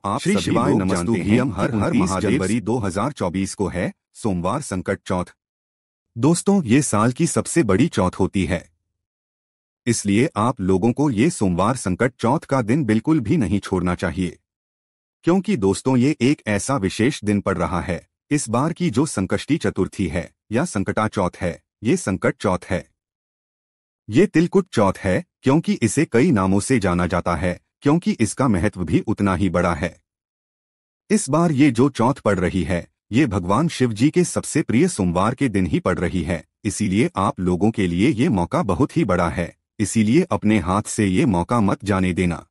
आप श्री सभी शिवाय लोग नमस्तु जानते भीम हैं हर कि हर 29 महादेव। जनवरी 2024 को है सोमवार संकट चौथ। दोस्तों, ये साल की सबसे बड़ी चौथ होती है, इसलिए आप लोगों को ये सोमवार संकट चौथ का दिन बिल्कुल भी नहीं छोड़ना चाहिए, क्योंकि दोस्तों ये एक ऐसा विशेष दिन पड़ रहा है। इस बार की जो संकष्टी चतुर्थी है या संकटा चौथ है, ये संकट चौथ है। ये तिलकुट चौथ है क्योंकि इसे कई नामों से जाना जाता है, क्योंकि इसका महत्व भी उतना ही बड़ा है। इस बार ये जो चौथ पड़ रही है, ये भगवान शिव जी के सबसे प्रिय सोमवार के दिन ही पड़ रही है, इसीलिए आप लोगों के लिए ये मौका बहुत ही बड़ा है। इसीलिए अपने हाथ से ये मौका मत जाने देना।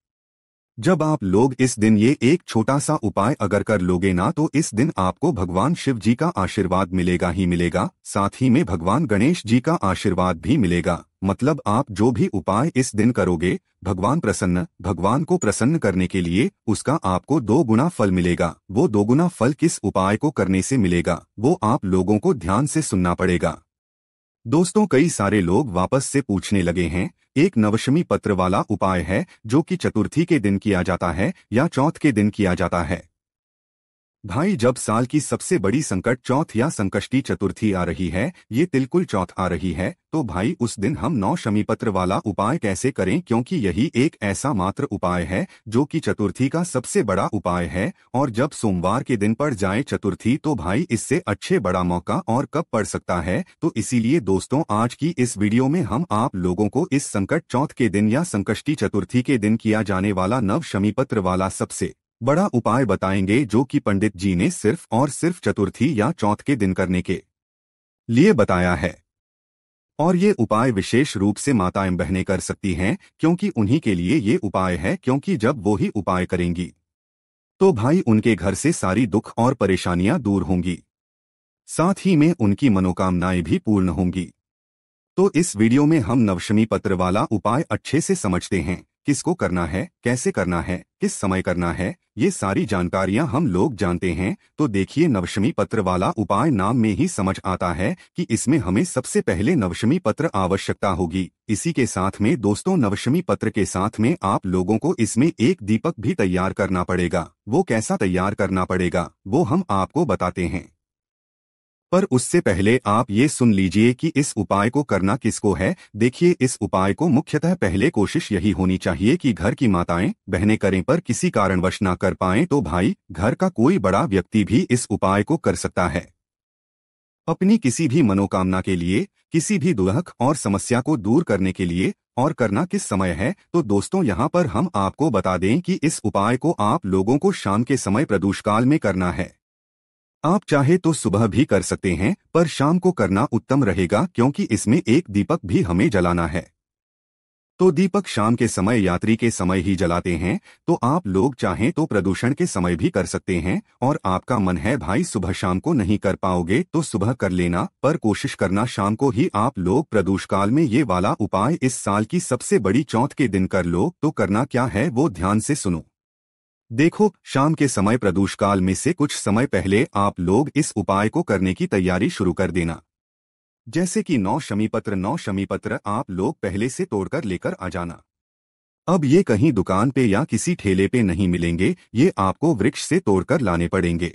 जब आप लोग इस दिन ये एक छोटा सा उपाय अगर कर लोगे ना, तो इस दिन आपको भगवान शिव जी का आशीर्वाद मिलेगा ही मिलेगा, साथ ही में भगवान गणेश जी का आशीर्वाद भी मिलेगा। मतलब आप जो भी उपाय इस दिन करोगे, भगवान को प्रसन्न करने के लिए उसका आपको 2 गुना फल मिलेगा। वो 2 गुना फल किस उपाय को करने से मिलेगा, वो आप लोगों को ध्यान से सुनना पड़ेगा। दोस्तों, कई सारे लोग वापस से पूछने लगे हैं, एक नवशमी पत्र वाला उपाय है जो कि चतुर्थी के दिन किया जाता है या चौथ के दिन किया जाता है। भाई, जब साल की सबसे बड़ी संकट चौथ या संकष्टी चतुर्थी आ रही है, ये तिलकुल चौथ आ रही है, तो भाई उस दिन हम 9 शमी पत्र वाला उपाय कैसे करें, क्योंकि यही एक ऐसा मात्र उपाय है जो कि चतुर्थी का सबसे बड़ा उपाय है। और जब सोमवार के दिन पड़ जाए चतुर्थी, तो भाई इससे अच्छे बड़ा मौका और कब पड़ सकता है। तो इसीलिए दोस्तों, आज की इस वीडियो में हम आप लोगों को इस संकट चौथ के दिन या संकष्टी चतुर्थी के दिन किया जाने वाला नव शमी पत्र वाला सबसे बड़ा उपाय बताएंगे, जो कि पंडित जी ने सिर्फ और सिर्फ चतुर्थी या चौथ के दिन करने के लिए बताया है। और ये उपाय विशेष रूप से माताएं बहनें कर सकती हैं, क्योंकि उन्हीं के लिए ये उपाय है, क्योंकि जब वो ही उपाय करेंगी तो भाई उनके घर से सारी दुख और परेशानियां दूर होंगी, साथ ही में उनकी मनोकामनाएं भी पूर्ण होंगी। तो इस वीडियो में हम नवशमी पत्र वाला उपाय अच्छे से समझते हैं, किसको करना है, कैसे करना है, किस समय करना है, ये सारी जानकारियां हम लोग जानते हैं। तो देखिए, नवशमी पत्र वाला उपाय नाम में ही समझ आता है कि इसमें हमें सबसे पहले नवशमी पत्र आवश्यकता होगी। इसी के साथ में दोस्तों, नवशमी पत्र के साथ में आप लोगों को इसमें एक दीपक भी तैयार करना पड़ेगा। वो कैसा तैयार करना पड़ेगा, वो हम आपको बताते हैं, पर उससे पहले आप ये सुन लीजिए कि इस उपाय को करना किसको है। देखिए, इस उपाय को मुख्यतः पहले कोशिश यही होनी चाहिए कि घर की माताएं बहनें करें, पर किसी कारणवश ना कर पाएं तो भाई घर का कोई बड़ा व्यक्ति भी इस उपाय को कर सकता है, अपनी किसी भी मनोकामना के लिए, किसी भी दुख और समस्या को दूर करने के लिए। और करना किस समय है, तो दोस्तों यहाँ पर हम आपको बता दें कि इस उपाय को आप लोगों को शाम के समय प्रदोषकाल में करना है। आप चाहे तो सुबह भी कर सकते हैं, पर शाम को करना उत्तम रहेगा, क्योंकि इसमें एक दीपक भी हमें जलाना है। तो दीपक शाम के समय यात्री के समय ही जलाते हैं, तो आप लोग चाहें तो प्रदूषण के समय भी कर सकते हैं। और आपका मन है भाई सुबह शाम को नहीं कर पाओगे तो सुबह कर लेना, पर कोशिश करना शाम को ही आप लोग प्रदोष काल में ये वाला उपाय इस साल की सबसे बड़ी चौथ के दिन कर लो। तो करना क्या है वो ध्यान से सुनो। देखो, शाम के समय प्रदोष काल में से कुछ समय पहले आप लोग इस उपाय को करने की तैयारी शुरू कर देना। जैसे कि 9 शमी पत्र आप लोग पहले से तोड़कर लेकर आ जाना। अब ये कहीं दुकान पे या किसी ठेले पे नहीं मिलेंगे, ये आपको वृक्ष से तोड़कर लाने पड़ेंगे।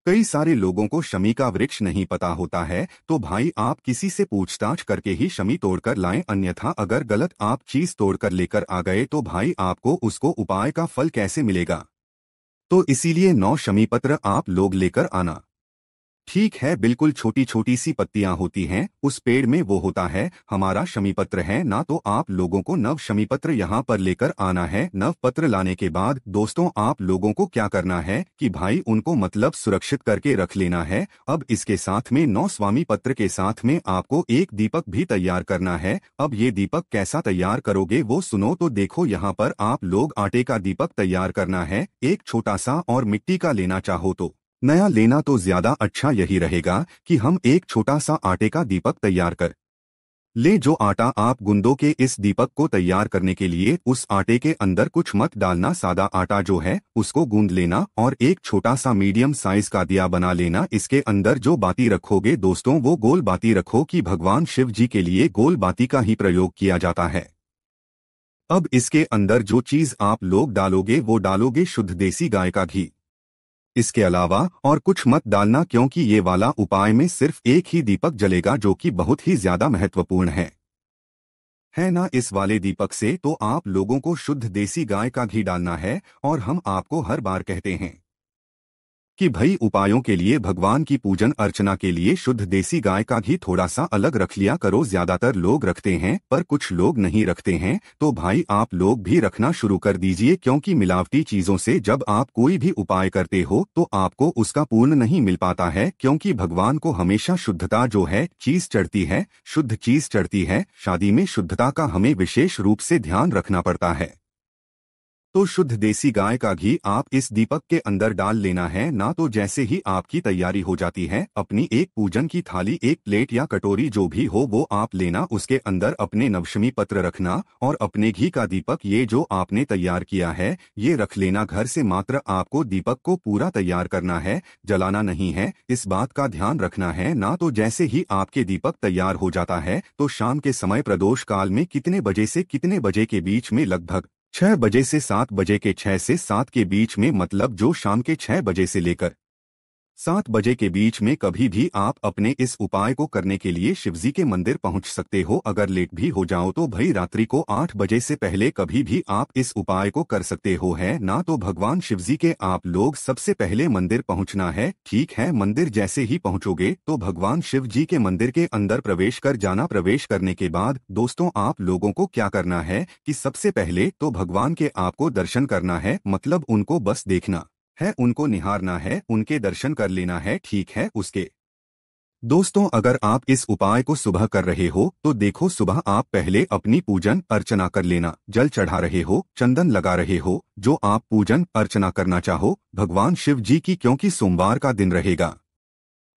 कई सारे लोगों को शमी का वृक्ष नहीं पता होता है, तो भाई आप किसी से पूछताछ करके ही शमी तोड़कर लाएं, अन्यथा अगर गलत आप चीज तोड़कर लेकर आ गए तो भाई आपको उसको उपाय का फल कैसे मिलेगा। तो इसीलिए 9 शमी पत्र आप लोग लेकर आना। ठीक है, बिल्कुल छोटी छोटी सी पत्तियां होती हैं, उस पेड़ में वो होता है हमारा शमी पत्र है ना। तो आप लोगों को नव शमी पत्र यहाँ पर लेकर आना है। नव पत्र लाने के बाद दोस्तों, आप लोगों को क्या करना है कि भाई उनको मतलब सुरक्षित करके रख लेना है। अब इसके साथ में 9 स्वामी पत्र के साथ में आपको एक दीपक भी तैयार करना है। अब ये दीपक कैसा तैयार करोगे वो सुनो। तो देखो, यहाँ पर आप लोग आटे का दीपक तैयार करना है, एक छोटा सा, और मिट्टी का लेना चाहो तो नया लेना तो ज्यादा अच्छा यही रहेगा कि हम एक छोटा सा आटे का दीपक तैयार कर ले। जो आटा आप गुंदों के इस दीपक को तैयार करने के लिए, उस आटे के अंदर कुछ मत डालना, सादा आटा जो है उसको गूंद लेना और एक छोटा सा मीडियम साइज का दिया बना लेना। इसके अंदर जो बाती रखोगे दोस्तों, वो गोल बाती रखो कि भगवान शिव जी के लिए गोल बाती का ही प्रयोग किया जाता है। अब इसके अंदर जो चीज आप लोग डालोगे वो डालोगे शुद्ध देसी गाय का घी। इसके अलावा और कुछ मत डालना, क्योंकि ये वाला उपाय में सिर्फ एक ही दीपक जलेगा जो कि बहुत ही ज्यादा महत्वपूर्ण है ना। इस वाले दीपक से तो आप लोगों को शुद्ध देसी गाय का घी डालना है। और हम आपको हर बार कहते हैं कि भाई उपायों के लिए, भगवान की पूजन अर्चना के लिए शुद्ध देसी गाय का घी थोड़ा सा अलग रख लिया करो। ज्यादातर लोग रखते हैं पर कुछ लोग नहीं रखते हैं, तो भाई आप लोग भी रखना शुरू कर दीजिए, क्योंकि मिलावटी चीजों से जब आप कोई भी उपाय करते हो तो आपको उसका पूर्ण नहीं मिल पाता है, क्योंकि भगवान को हमेशा शुद्धता जो है चीज चढ़ती है, शुद्ध चीज चढ़ती है। शादी में शुद्धता का हमें विशेष रूप से ध्यान रखना पड़ता है। तो शुद्ध देसी गाय का घी आप इस दीपक के अंदर डाल लेना है ना। तो जैसे ही आपकी तैयारी हो जाती है, अपनी एक पूजन की थाली, एक प्लेट या कटोरी जो भी हो वो आप लेना, उसके अंदर अपने नवशमी पत्र रखना और अपने घी का दीपक ये जो आपने तैयार किया है ये रख लेना घर से। मात्र आपको दीपक को पूरा तैयार करना है, जलाना नहीं है, इस बात का ध्यान रखना है ना। तो जैसे ही आपके दीपक तैयार हो जाता है तो शाम के समय प्रदोष काल में कितने बजे से कितने बजे के बीच में, लगभग 6 बजे से 7 बजे के 6 से 7 के बीच में, मतलब जो शाम के 6 बजे से लेकर 7 बजे के बीच में कभी भी आप अपने इस उपाय को करने के लिए शिवजी के मंदिर पहुंच सकते हो। अगर लेट भी हो जाओ तो भाई रात्रि को 8 बजे से पहले कभी भी आप इस उपाय को कर सकते हो, है ना। तो भगवान शिवजी के आप लोग सबसे पहले मंदिर पहुंचना है, ठीक है। मंदिर जैसे ही पहुंचोगे तो भगवान शिव जी के मंदिर के अंदर प्रवेश कर जाना। प्रवेश करने के बाद दोस्तों आप लोगों को क्या करना है कि सबसे पहले तो भगवान के आपको दर्शन करना है, मतलब उनको बस देखना है, उनको निहारना है, उनके दर्शन कर लेना है, ठीक है। उसके दोस्तों अगर आप इस उपाय को सुबह कर रहे हो तो देखो सुबह आप पहले अपनी पूजन अर्चना कर लेना। जल चढ़ा रहे हो, चंदन लगा रहे हो, जो आप पूजन अर्चना करना चाहो भगवान शिव जी की, क्योंकि सोमवार का दिन रहेगा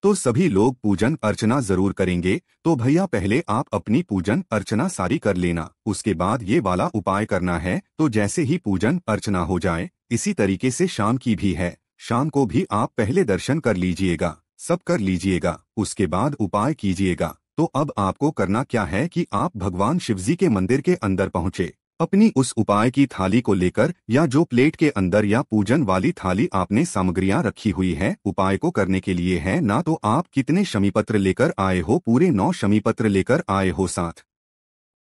तो सभी लोग पूजन अर्चना जरूर करेंगे। तो भैया पहले आप अपनी पूजन अर्चना सारी कर लेना, उसके बाद ये वाला उपाय करना है। तो जैसे ही पूजन अर्चना हो जाए, इसी तरीके से शाम की भी है, शाम को भी आप पहले दर्शन कर लीजिएगा, सब कर लीजिएगा, उसके बाद उपाय कीजिएगा। तो अब आपको करना क्या है कि आप भगवान शिवजी के मंदिर के अंदर पहुंचे, अपनी उस उपाय की थाली को लेकर, या जो प्लेट के अंदर या पूजन वाली थाली आपने सामग्रियां रखी हुई है उपाय को करने के लिए, है ना। तो आप कितने शमीपत्र लेकर आए हो? पूरे 9 शमीपत्र लेकर आए हो। साथ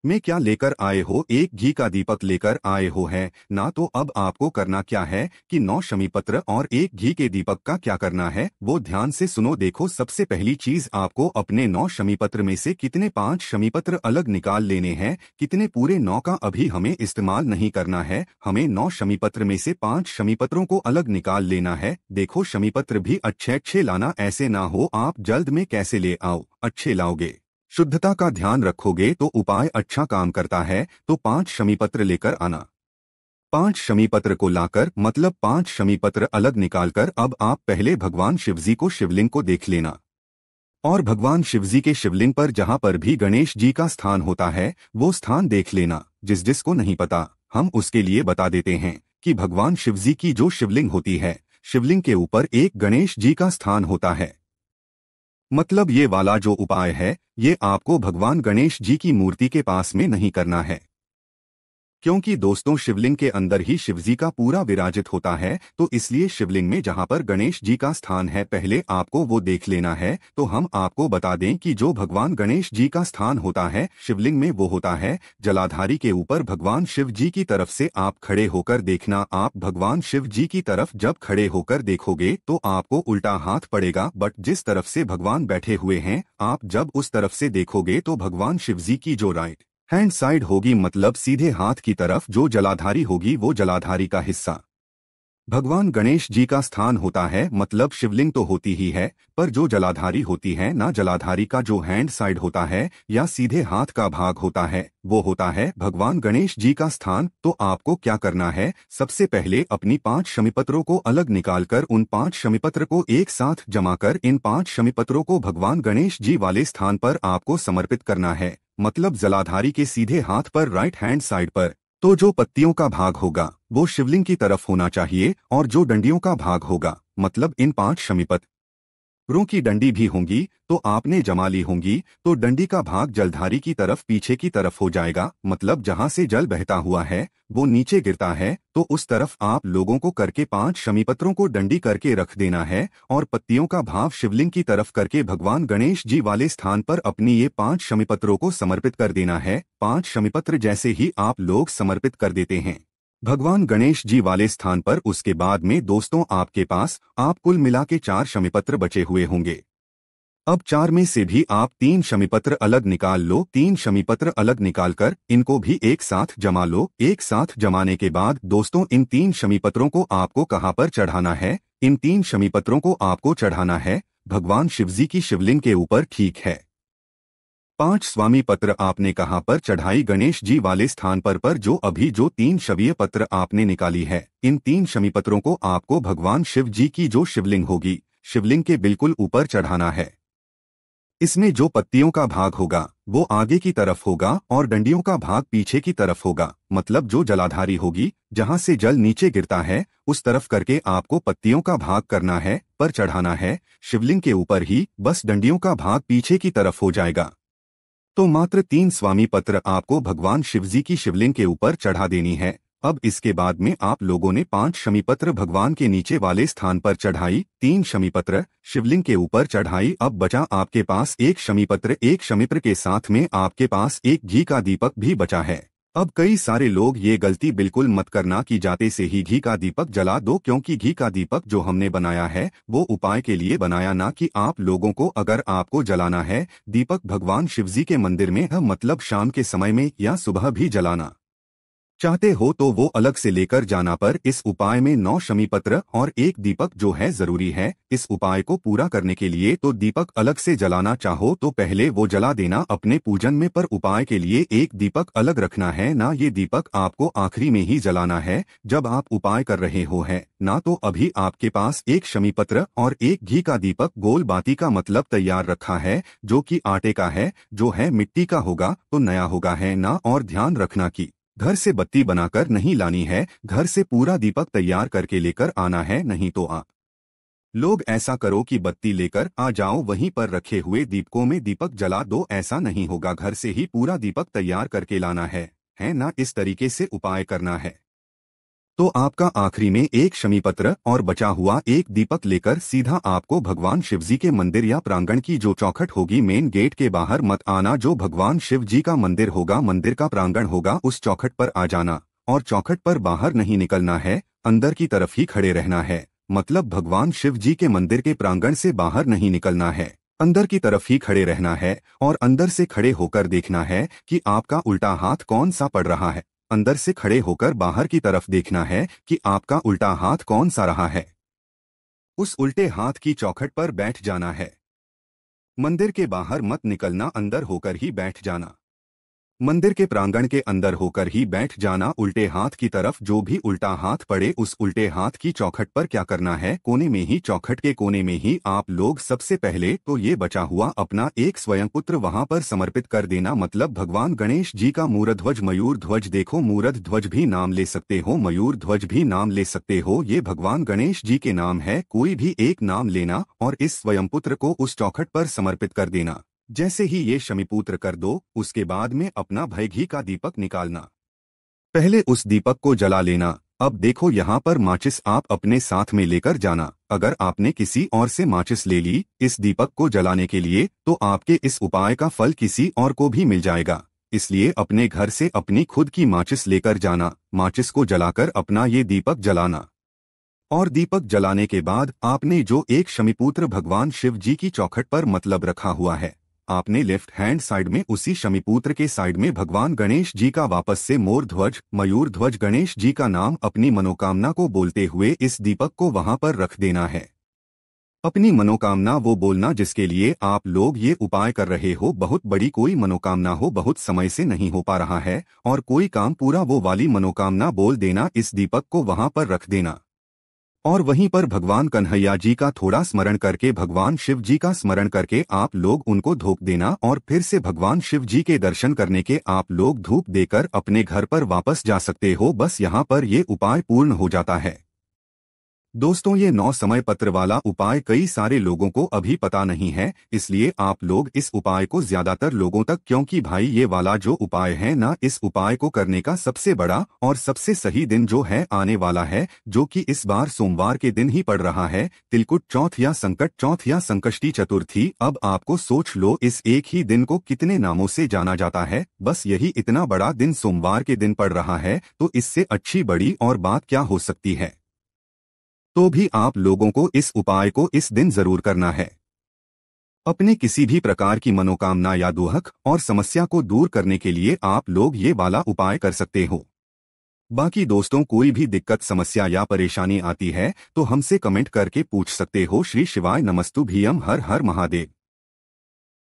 में क्या लेकर आए हो? एक घी का दीपक लेकर आए हो, है ना। तो अब आपको करना क्या है कि 9 शमीपत्र और एक घी के दीपक का क्या करना है वो ध्यान से सुनो। देखो सबसे पहली चीज आपको अपने 9 शमीपत्र में से कितने 5 शमीपत्र अलग निकाल लेने हैं। कितने? पूरे 9 का अभी हमें इस्तेमाल नहीं करना है, हमें 9 शमीपत्र में से 5 शमीपत्रों को अलग निकाल लेना है। देखो शमीपत्र भी अच्छे अच्छे लाना, ऐसे ना हो आप जल्द में कैसे ले आओ, अच्छे लाओगे, शुद्धता का ध्यान रखोगे तो उपाय अच्छा काम करता है। तो 5 शमीपत्र लेकर आना। 5 शमीपत्र को लाकर, मतलब 5 शमीपत्र अलग निकालकर, अब आप पहले भगवान शिवजी को, शिवलिंग को देख लेना। और भगवान शिवजी के शिवलिंग पर जहां पर भी गणेश जी का स्थान होता है वो स्थान देख लेना। जिस जिसको नहीं पता हम उसके लिए बता देते हैं कि भगवान शिवजी की जो शिवलिंग होती है, शिवलिंग के ऊपर एक गणेश जी का स्थान होता है। मतलब ये वाला जो उपाय है ये आपको भगवान गणेश जी की मूर्ति के पास में नहीं करना है, क्योंकि दोस्तों शिवलिंग के अंदर ही शिवजी का पूरा विराजित होता है। तो इसलिए शिवलिंग में जहां पर गणेश जी का स्थान है पहले आपको वो देख लेना है। तो हम आपको बता दें कि जो भगवान गणेश जी का स्थान होता है शिवलिंग में वो होता है जलाधारी के ऊपर। भगवान शिव जी की तरफ से आप खड़े होकर देखना। आप भगवान शिव जी की तरफ जब खड़े होकर देखोगे तो आपको उल्टा हाथ पड़ेगा, बट जिस तरफ से भगवान बैठे हुए हैं आप जब उस तरफ से देखोगे तो भगवान शिव जी की जो राइट हैंड साइड होगी, मतलब सीधे हाथ की तरफ जो जलाधारी होगी वो जलाधारी का हिस्सा भगवान गणेश जी का स्थान होता है। मतलब शिवलिंग तो होती ही है पर जो जलाधारी होती है ना, जलाधारी का जो हैंड साइड होता है या सीधे हाथ का भाग होता है वो होता है भगवान गणेश जी का स्थान। तो आपको क्या करना है, सबसे पहले अपनी 5 शमीपत्रों को अलग निकालकर उन 5 शमीपत्र को एक साथ जमा कर इन 5 शमीपत्रों को भगवान गणेश जी वाले स्थान पर आपको समर्पित करना है। मतलब जलाधारी के सीधे हाथ पर राइट हैंड साइड पर। तो जो पत्तियों का भाग होगा वो शिवलिंग की तरफ होना चाहिए और जो डंडियों का भाग होगा, मतलब इन 5 शमीपत रो की डंडी भी होंगी तो आपने जमा ली होंगी तो डंडी का भाग जलधारी की तरफ पीछे की तरफ हो जाएगा, मतलब जहां से जल बहता हुआ है वो नीचे गिरता है तो उस तरफ आप लोगों को करके 5 शमीपत्रों को डंडी करके रख देना है और पत्तियों का भाव शिवलिंग की तरफ करके भगवान गणेश जी वाले स्थान पर अपनी ये 5 शमीपत्रों को समर्पित कर देना है। 5 शमीपत्र जैसे ही आप लोग समर्पित कर देते हैं भगवान गणेश जी वाले स्थान पर, उसके बाद में दोस्तों आपके पास आप कुल मिला के 4 शमीपत्र बचे हुए होंगे। अब 4 में से भी आप 3 शमीपत्र अलग निकाल लो। 3 शमीपत्र अलग निकालकर इनको भी एक साथ जमा लो। एक साथ जमाने के बाद दोस्तों इन 3 शमीपत्रों को आपको कहाँ पर चढ़ाना है? इन 3 शमीपत्रों को आपको चढ़ाना है भगवान शिवजी की शिवलिंग के ऊपर, ठीक है। 5 स्वामी पत्र आपने कहाँ पर चढ़ाई? गणेश जी वाले स्थान पर जो अभी जो 3 शवीय पत्र आपने निकाली है, इन 3 शमीपत्रों को आपको भगवान शिव जी की जो शिवलिंग होगी शिवलिंग के बिल्कुल ऊपर चढ़ाना है। इसमें जो पत्तियों का भाग होगा वो आगे की तरफ होगा और डंडियों का भाग पीछे की तरफ होगा, मतलब जो जलाधारी होगी जहां से जल नीचे गिरता है उस तरफ करके आपको पत्तियों का भाग करना है, पर चढ़ाना है शिवलिंग के ऊपर ही, बस डंडियों का भाग पीछे की तरफ हो जाएगा। तो मात्र 3 स्वामी पत्र आपको भगवान शिवजी की शिवलिंग के ऊपर चढ़ा देनी है। अब इसके बाद में आप लोगों ने 5 शमीपत्र भगवान के नीचे वाले स्थान पर चढ़ाई, 3 शमीपत्र शिवलिंग के ऊपर चढ़ाई। अब बचा आपके पास 1 शमीपत्र। 1 शमीपत्र के साथ में आपके पास 1 घी का दीपक भी बचा है। अब कई सारे लोग ये गलती बिल्कुल मत करना कि जाते से ही घी का दीपक जला दो, क्योंकि घी का दीपक जो हमने बनाया है वो उपाय के लिए बनाया, ना कि आप लोगों को अगर आपको जलाना है दीपक भगवान शिवजी के मंदिर में, मतलब शाम के समय में या सुबह भी जलाना चाहते हो तो वो अलग से लेकर जाना, पर इस उपाय में 9 शमीपत्र और 1 दीपक जो है जरूरी है। इस उपाय को पूरा करने के लिए तो दीपक अलग से जलाना चाहो तो पहले वो जला देना अपने पूजन में, पर उपाय के लिए 1 दीपक अलग रखना है ना, ये दीपक आपको आखिरी में ही जलाना है जब आप उपाय कर रहे हो है ना। तो अभी आपके पास 1 शमीपत्र और 1 घी का दीपक गोल बाती का मतलब तैयार रखा है, जो कि आटे का है, जो है मिट्टी का होगा तो नया होगा है ना। और ध्यान रखना कि घर से बत्ती बनाकर नहीं लानी है, घर से पूरा दीपक तैयार करके लेकर आना है, नहीं तो आप लोग ऐसा करो कि बत्ती लेकर आ जाओ, वहीं पर रखे हुए दीपकों में दीपक जला दो, ऐसा नहीं होगा। घर से ही पूरा दीपक तैयार करके लाना है ना। इस तरीके से उपाय करना है। तो आपका आखिरी में 1 शमीपत्र और बचा हुआ 1 दीपक लेकर सीधा आपको भगवान शिवजी के मंदिर या प्रांगण की जो चौखट होगी, मेन गेट के बाहर मत आना, जो भगवान शिव जी का मंदिर होगा, मंदिर का प्रांगण होगा, उस चौखट पर आ जाना और चौखट पर बाहर नहीं निकलना है, अंदर की तरफ ही खड़े रहना है। मतलब भगवान शिव जी के मंदिर के प्रांगण से बाहर नहीं निकलना है, अंदर की तरफ ही खड़े रहना है और अंदर से खड़े होकर देखना है कि आपका उल्टा हाथ कौन सा पड़ रहा है। अंदर से खड़े होकर बाहर की तरफ देखना है कि आपका उल्टा हाथ कौन सा रहा है। उस उल्टे हाथ की चौखट पर बैठ जाना है। मंदिर के बाहर मत निकलना, अंदर होकर ही बैठ जाना। मंदिर के प्रांगण के अंदर होकर ही बैठ जाना। उल्टे हाथ की तरफ जो भी उल्टा हाथ पड़े उस उल्टे हाथ की चौखट पर क्या करना है, कोने में ही, चौखट के कोने में ही आप लोग सबसे पहले तो ये बचा हुआ अपना 1 स्वयं पुत्र वहां पर समर्पित कर देना। मतलब भगवान गणेश जी का मूर्ध्वज, मयूर ध्वज, देखो मूर्ध ध्वज भी नाम ले सकते हो, मयूर ध्वज भी नाम ले सकते हो, ये भगवान गणेश जी के नाम है, कोई भी एक नाम लेना और इस स्वयं पुत्र को उस चौखट पर समर्पित कर देना। जैसे ही ये शमीपुत्र कर दो उसके बाद में अपना भय घी का दीपक निकालना, पहले उस दीपक को जला लेना। अब देखो यहाँ पर माचिस आप अपने साथ में लेकर जाना। अगर आपने किसी और से माचिस ले ली इस दीपक को जलाने के लिए तो आपके इस उपाय का फल किसी और को भी मिल जाएगा, इसलिए अपने घर से अपनी खुद की माचिस लेकर जाना, माचिस को जलाकर अपना ये दीपक जलाना। और दीपक जलाने के बाद आपने जो 1 शमीपुत्र भगवान शिव जी की चौखट पर मतलब रखा हुआ है, आपने लेफ्ट हैंड साइड में उसी शमीपुत्र के साइड में भगवान गणेश जी का वापस से मोर ध्वज, मयूर ध्वज, गणेश जी का नाम अपनी मनोकामना को बोलते हुए इस दीपक को वहां पर रख देना है। अपनी मनोकामना वो बोलना जिसके लिए आप लोग ये उपाय कर रहे हो, बहुत बड़ी कोई मनोकामना हो, बहुत समय से नहीं हो पा रहा है और कोई काम पूरा, वो वाली मनोकामना बोल देना, इस दीपक को वहां पर रख देना और वहीं पर भगवान कन्हैया जी का थोड़ा स्मरण करके, भगवान शिव जी का स्मरण करके आप लोग उनको धूप देना और फिर से भगवान शिव जी के दर्शन करने के आप लोग धूप देकर अपने घर पर वापस जा सकते हो। बस यहाँ पर ये उपाय पूर्ण हो जाता है। दोस्तों ये 9 समय पत्र वाला उपाय कई सारे लोगों को अभी पता नहीं है, इसलिए आप लोग इस उपाय को ज्यादातर लोगों तक, क्योंकि भाई ये वाला जो उपाय है ना, इस उपाय को करने का सबसे बड़ा और सबसे सही दिन जो है आने वाला है, जो कि इस बार सोमवार के दिन ही पड़ रहा है, तिलकुट चौथ या संकट चौथ या संकष्टी चतुर्थी। अब आपको सोच लो इस एक ही दिन को कितने नामों से जाना जाता है, बस यही इतना बड़ा दिन सोमवार के दिन पड़ रहा है, तो इससे अच्छी बड़ी और बात क्या हो सकती है। तो भी आप लोगों को इस उपाय को इस दिन जरूर करना है। अपने किसी भी प्रकार की मनोकामना या दुहक और समस्या को दूर करने के लिए आप लोग ये वाला उपाय कर सकते हो। बाकी दोस्तों कोई भी दिक्कत समस्या या परेशानी आती है तो हमसे कमेंट करके पूछ सकते हो। श्री शिवाय नमस्तुभ्यम। हर हर महादेव।